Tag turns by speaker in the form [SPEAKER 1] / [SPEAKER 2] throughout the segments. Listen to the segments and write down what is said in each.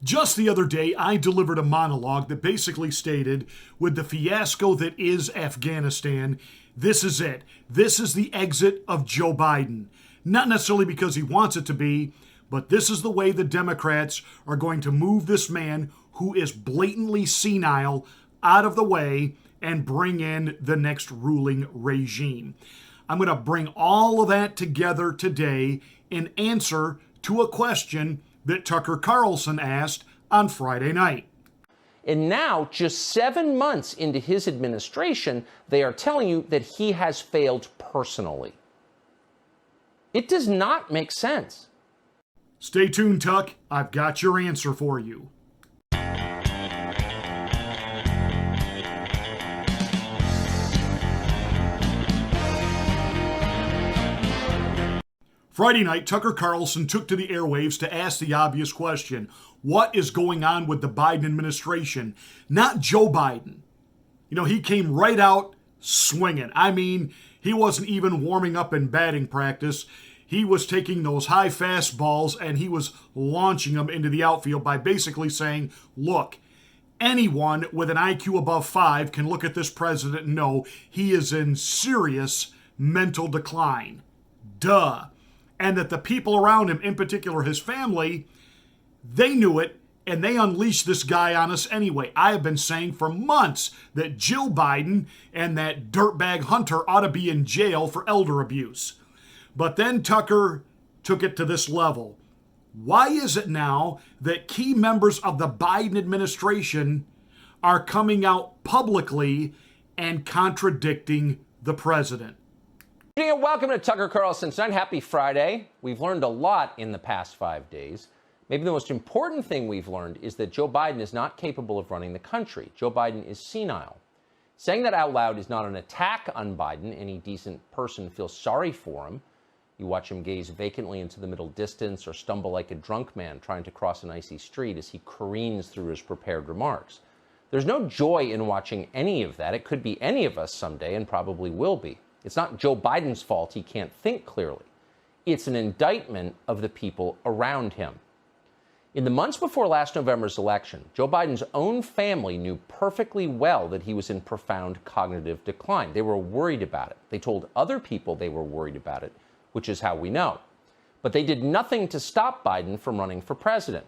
[SPEAKER 1] Just the other day, I delivered a monologue that basically stated, with the fiasco that is Afghanistan, this is it. This is the exit of Joe Biden. Not necessarily because he wants it to be, but this is the way the Democrats are going to move this man who is blatantly senile out of the way and bring in the next ruling regime. I'm going to bring all of that together today in answer to a question that Tucker Carlson asked on Friday night.
[SPEAKER 2] And now, just 7 months into his administration, they are telling you that he has failed personally. It does not make sense.
[SPEAKER 1] Stay tuned, Tuck. I've got your answer for you. Friday night, Tucker Carlson took to the airwaves to ask the obvious question: what is going on with the Biden administration? Not Joe Biden. You know, he came right out swinging. I mean, he wasn't even warming up in batting practice. He was taking those high fastballs and he was launching them into the outfield by basically saying, look, anyone with an IQ above 5 can look at this president and know he is in serious mental decline. Duh. And that the people around him, in particular his family, they knew it, and they unleashed this guy on us anyway. I have been saying for months that Jill Biden and that dirtbag Hunter ought to be in jail for elder abuse. But then Tucker took it to this level. Why is it now that key members of the Biden administration are coming out publicly and contradicting the president?
[SPEAKER 2] Welcome to Tucker Carlson Tonight. Happy Friday. We've learned a lot in the past 5 days. Maybe the most important thing we've learned is that Joe Biden is not capable of running the country. Joe Biden is senile. Saying that out loud is not an attack on Biden. Any decent person feels sorry for him. You watch him gaze vacantly into the middle distance or stumble like a drunk man trying to cross an icy street as he careens through his prepared remarks. There's no joy in watching any of that. It could be any of us someday and probably will be. It's not Joe Biden's fault he can't think clearly. It's an indictment of the people around him. In the months before last November's election, Joe Biden's own family knew perfectly well that he was in profound cognitive decline. They were worried about it. They told other people they were worried about it, which is how we know. But they did nothing to stop Biden from running for president.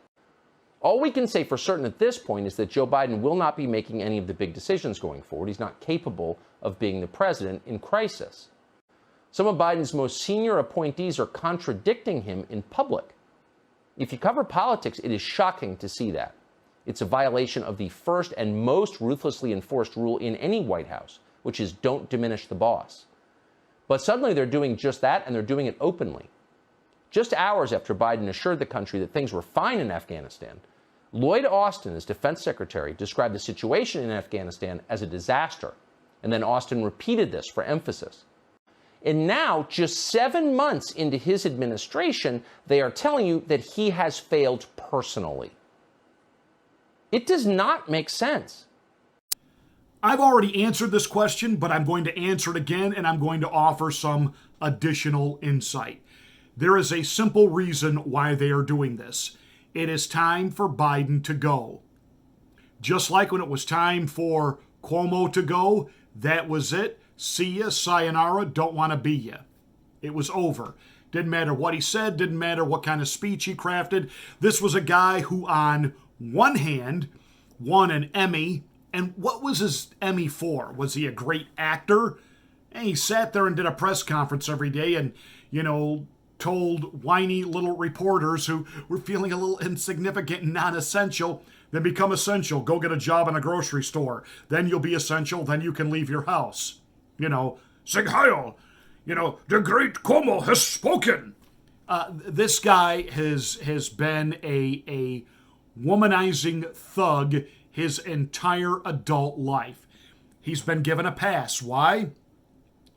[SPEAKER 2] All we can say for certain at this point is that Joe Biden will not be making any of the big decisions going forward. He's not capable of being the president in crisis. Some of Biden's most senior appointees are contradicting him in public. If you cover politics, it is shocking to see that. It's a violation of the first and most ruthlessly enforced rule in any White House, which is don't diminish the boss. But suddenly they're doing just that, and they're doing it openly. Just hours after Biden assured the country that things were fine in Afghanistan, Lloyd Austin, as defense secretary, described the situation in Afghanistan as a disaster. And then Austin repeated this for emphasis. And now, just 7 months into his administration, they are telling you that he has failed personally. It does not make sense.
[SPEAKER 1] I've already answered this question, but I'm going to answer it again, and I'm going to offer some additional insight. There is a simple reason why they are doing this. It is time for Biden to go. Just like when it was time for Cuomo to go, that was it. See ya, sayonara, don't want to be ya. It was over. Didn't matter what he said, didn't matter what kind of speech he crafted. This was a guy who, on one hand, won an Emmy. And what was his Emmy for? Was he a great actor? And he sat there and did a press conference every day and, told whiny little reporters who were feeling a little insignificant and non-essential, then become essential. Go get a job in a grocery store. Then you'll be essential. Then you can leave your house. Sing Heil. The great Cuomo has spoken. This guy has been a womanizing thug his entire adult life. He's been given a pass. Why?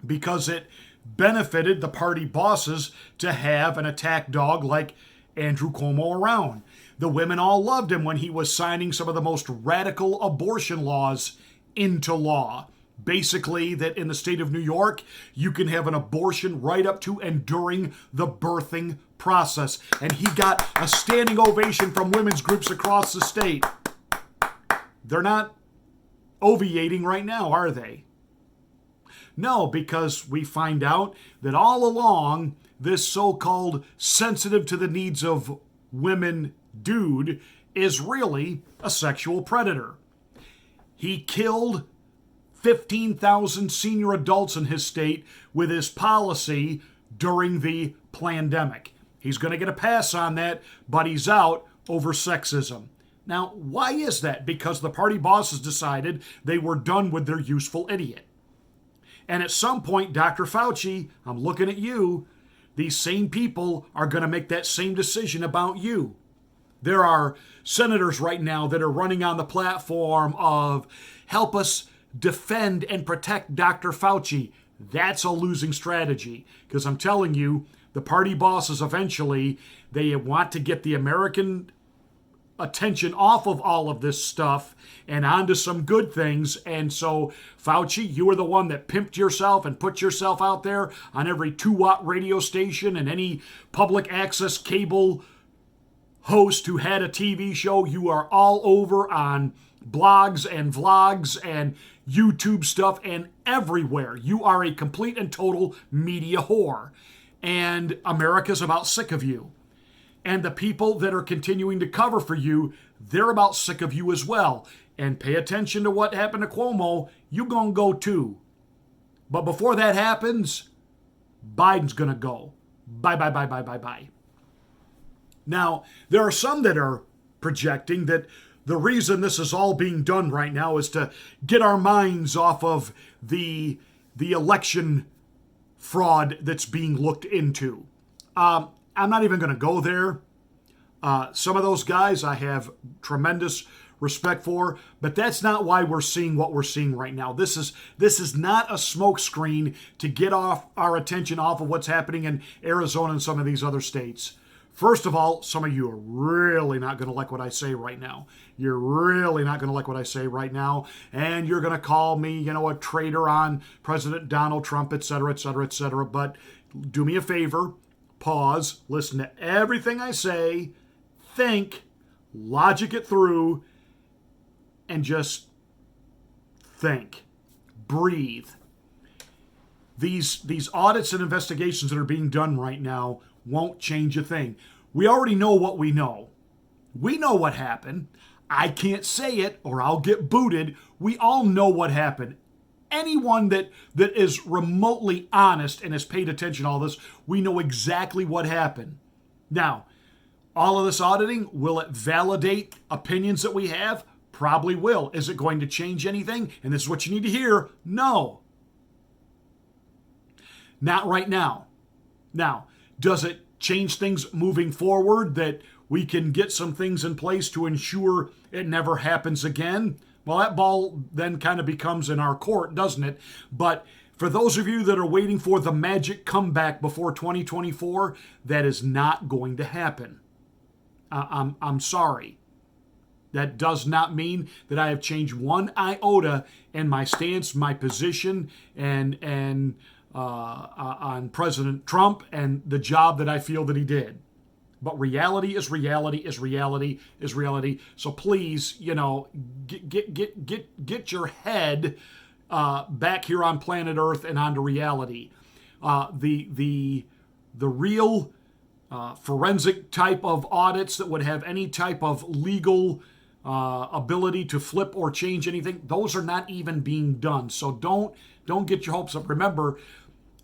[SPEAKER 1] Because it benefited the party bosses to have an attack dog like Andrew Cuomo around. The women all loved him when he was signing some of the most radical abortion laws into law. Basically, that in the state of New York, you can have an abortion right up to and during the birthing process. And he got a standing ovation from women's groups across the state. They're not ovating right now, are they? No, because we find out that all along, this so-called sensitive to the needs of women dude is really a sexual predator. He killed 15,000 senior adults in his state with his policy during the pandemic. He's going to get a pass on that, but he's out over sexism. Now, why is that? Because the party bosses decided they were done with their useful idiot. And at some point, Dr. Fauci, I'm looking at you, these same people are going to make that same decision about you. There are senators right now that are running on the platform of help us defend and protect Dr. Fauci. That's a losing strategy, because I'm telling you, the party bosses eventually, they want to get the American attention off of all of this stuff and onto some good things. And so, Fauci, you were the one that pimped yourself and put yourself out there on every 2-watt radio station and any public access cable host who had a TV show. You are all over on blogs and vlogs and YouTube stuff and everywhere. You are a complete and total media whore. And America's about sick of you. And the people that are continuing to cover for you, they're about sick of you as well. And pay attention to what happened to Cuomo. You're going to go too. But before that happens, Biden's going to go. Bye, bye, bye, bye, bye, bye. Now, there are some that are projecting that the reason this is all being done right now is to get our minds off of the election fraud that's being looked into. I'm not even going to go there. Some of those guys I have tremendous respect for, but that's not why we're seeing what we're seeing right now. This is not a smokescreen to get off our attention off of what's happening in Arizona and some of these other states. First of all, some of you are really not going to like what I say right now. You're really not going to like what I say right now. And you're going to call me, a traitor on President Donald Trump, et cetera, et cetera, et cetera. But do me a favor, pause, listen to everything I say, think, logic it through, and just think. Breathe. These audits and investigations that are being done right now won't change a thing. We already know what we know. We know what happened. I can't say it or I'll get booted. We all know what happened. Anyone that is remotely honest and has paid attention to all this, we know exactly what happened. Now, all of this auditing, will it validate opinions that we have? Probably will. Is it going to change anything? And this is what you need to hear. No. Not right now. Now, does it change things moving forward that we can get some things in place to ensure it never happens again? Well, that ball then kind of becomes in our court, doesn't it? But for those of you that are waiting for the magic comeback before 2024, that is not going to happen. I'm sorry. That does not mean that I have changed one iota in my stance, my position, and on President Trump and the job that I feel that he did. But reality is reality is reality is reality. So please, get your head back here on planet Earth and onto reality. The real forensic type of audits that would have any type of legal ability to flip or change anything, those are not even being done. So don't get your hopes up. Remember,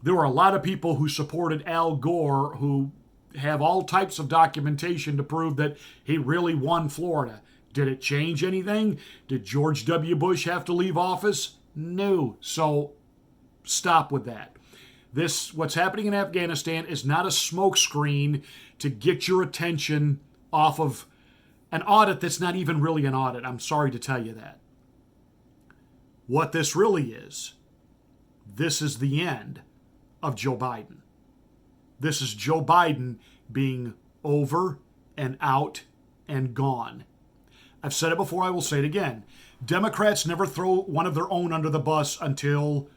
[SPEAKER 1] there were a lot of people who supported Al Gore who have all types of documentation to prove that he really won Florida. Did it change anything? Did George W. Bush have to leave office? No. So stop with that. What's happening in Afghanistan is not a smokescreen to get your attention off of an audit that's not even really an audit. I'm sorry to tell you that. What this really is, this is the end of Joe Biden. This is Joe Biden being over and out and gone. I've said it before, I will say it again. Democrats never throw one of their own under the bus until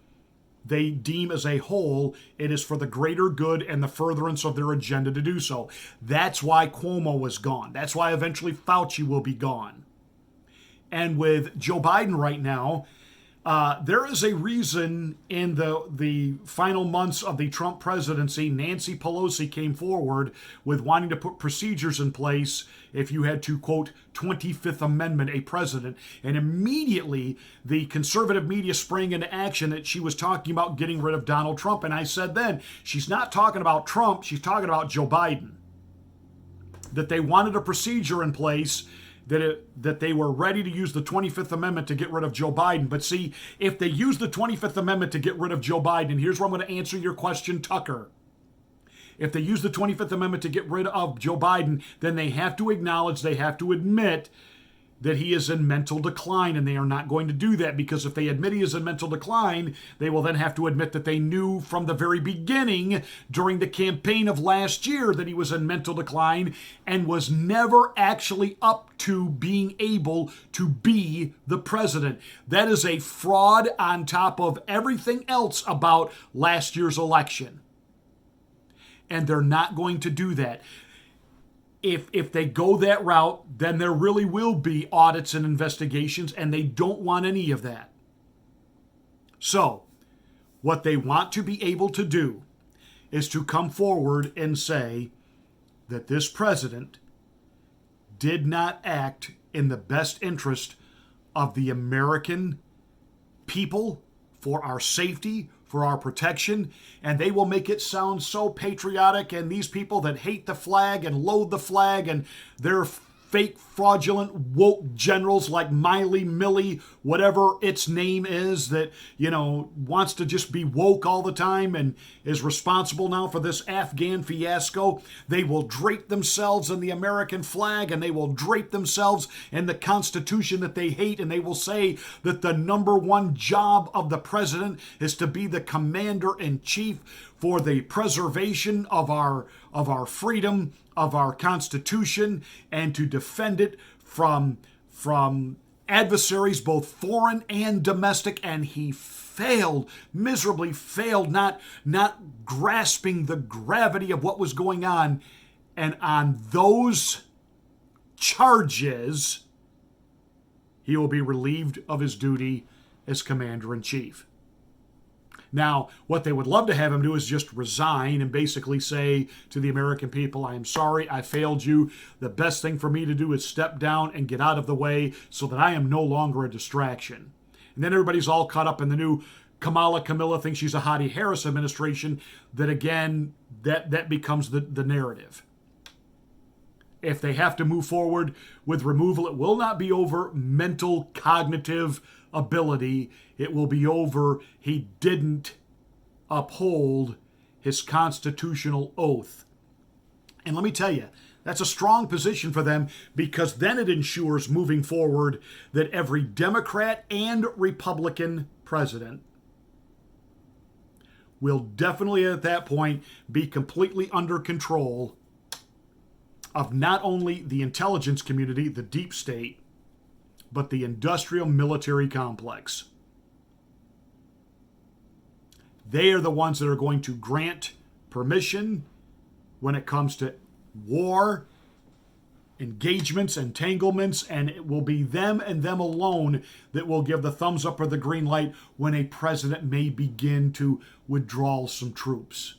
[SPEAKER 1] they deem as a whole it is for the greater good and the furtherance of their agenda to do so. That's why Cuomo was gone. That's why eventually Fauci will be gone. And with Joe Biden right now, there is a reason in the final months of the Trump presidency, Nancy Pelosi came forward with wanting to put procedures in place if you had to, quote, 25th Amendment a president. And immediately the conservative media sprang into action that she was talking about getting rid of Donald Trump. And I said then, she's not talking about Trump, she's talking about Joe Biden. That they wanted a procedure in place that they were ready to use the 25th Amendment to get rid of Joe Biden. But see, if they use the 25th Amendment to get rid of Joe Biden, here's where I'm going to answer your question, Tucker. If they use the 25th Amendment to get rid of Joe Biden, then they have to acknowledge, they have to admit that he is in mental decline, and they are not going to do that, because if they admit he is in mental decline, they will then have to admit that they knew from the very beginning during the campaign of last year that he was in mental decline and was never actually up to being able to be the president. That is a fraud on top of everything else about last year's election. And they're not going to do that. If they go that route, then there really will be audits and investigations, and they don't want any of that. So, what they want to be able to do is to come forward and say that this president did not act in the best interest of the American people, for our safety, for our protection, and they will make it sound so patriotic, and these people that hate the flag and loathe the flag and they're fake, fraudulent, woke generals like Miley, whatever its name is, that, wants to just be woke all the time and is responsible now for this Afghan fiasco. They will drape themselves in the American flag, and they will drape themselves in the Constitution that they hate, and they will say that the number one job of the president is to be the commander-in-chief for the preservation of our freedom, of our Constitution, and to defend it from adversaries, both foreign and domestic. And he failed, miserably failed, not grasping the gravity of what was going on. And on those charges, he will be relieved of his duty as commander-in-chief. Now, what they would love to have him do is just resign and basically say to the American people, I am sorry, I failed you. The best thing for me to do is step down and get out of the way so that I am no longer a distraction. And then everybody's all caught up in the new Camilla thinks she's a Hottie Harris administration, that again, that becomes the narrative. If they have to move forward with removal, it will not be over mental cognitive ability. It will be over he didn't uphold his constitutional oath. And let me tell you, that's a strong position for them, because then it ensures moving forward that every Democrat and Republican president will definitely at that point be completely under control of not only the intelligence community, the deep state, but the industrial military complex. They are the ones that are going to grant permission when it comes to war, engagements, entanglements, and it will be them and them alone that will give the thumbs up or the green light when a president may begin to withdraw some troops.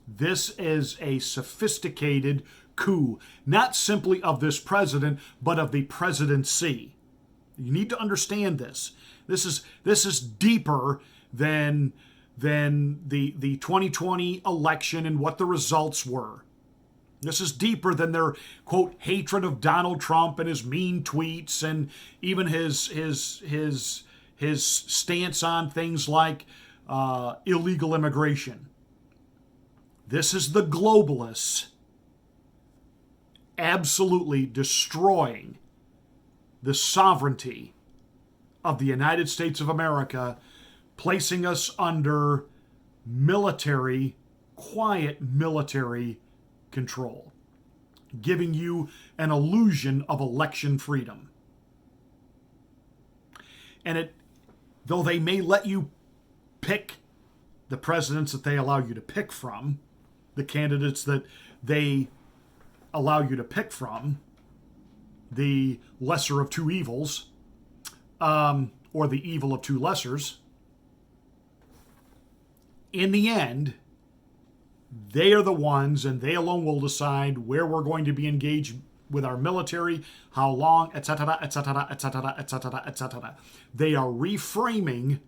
[SPEAKER 1] This is a sophisticated coup, not simply of this president, but of the presidency. You need to understand this. This is deeper than the 2020 election and what the results were. This is deeper than their, quote, hatred of Donald Trump and his mean tweets, and even his stance on things like illegal immigration. This is the globalists absolutely destroying the sovereignty of the United States of America, placing us under quiet military control. giving you an illusion of election freedom. And though they may let you pick the presidents that they allow you to pick from, the candidates that they allow you to pick from, the lesser of two evils, or the evil of two lessers, in the end, they are the ones, and they alone will decide where we're going to be engaged with our military, how long, etc., etc., etc., etc., etc. They are reframing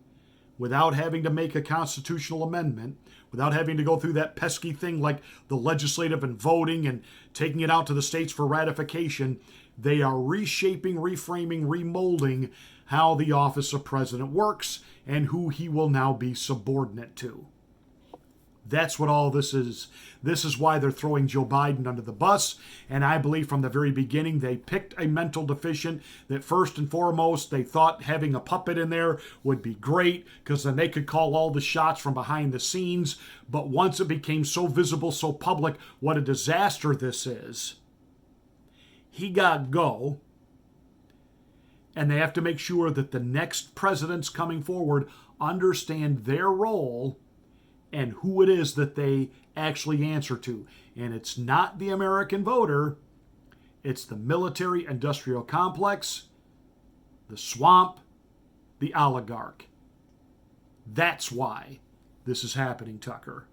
[SPEAKER 1] without having to make a constitutional amendment, without having to go through that pesky thing like the legislative and voting and taking it out to the states for ratification. They are reshaping, reframing, remolding how the office of president works and who he will now be subordinate to. That's what all this is. This is why they're throwing Joe Biden under the bus. And I believe from the very beginning, they picked a mental deficient that first and foremost, they thought having a puppet in there would be great because then they could call all the shots from behind the scenes. But once it became so visible, so public, what a disaster this is, he got go. And they have to make sure that the next presidents coming forward understand their role and who it is that they actually answer to. And it's not the American voter, it's the military-industrial complex, the swamp, the oligarch. That's why this is happening, Tucker.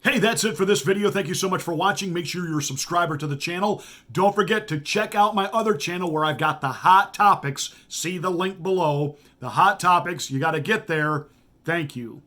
[SPEAKER 1] Hey, that's it for this video. Thank you so much for watching. Make sure you're a subscriber to the channel. Don't forget to check out my other channel where I've got the hot topics. See the link below. The hot topics, you got to get there. Thank you.